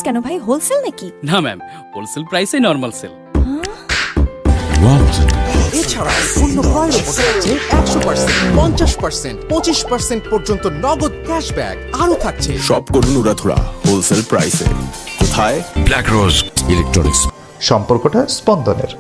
কেন ভাই, হোলসেল নাকি? না ম্যাম, হোলসেল প্রাইসে নরমাল সেল। এছাড়া পণ্য ক্রয়ের উপর থাকছে 100%, 50%, 25% পর্যন্ত নগদ ক্যাশব্যাক আরো থাকছে। সব করুন উড়াধুরা হোলসেল প্রাইসে। কোথায়? ব্ল্যাক রোজ ইলেকট্রনিক্স। সম্পর্কটা স্পন্দনের।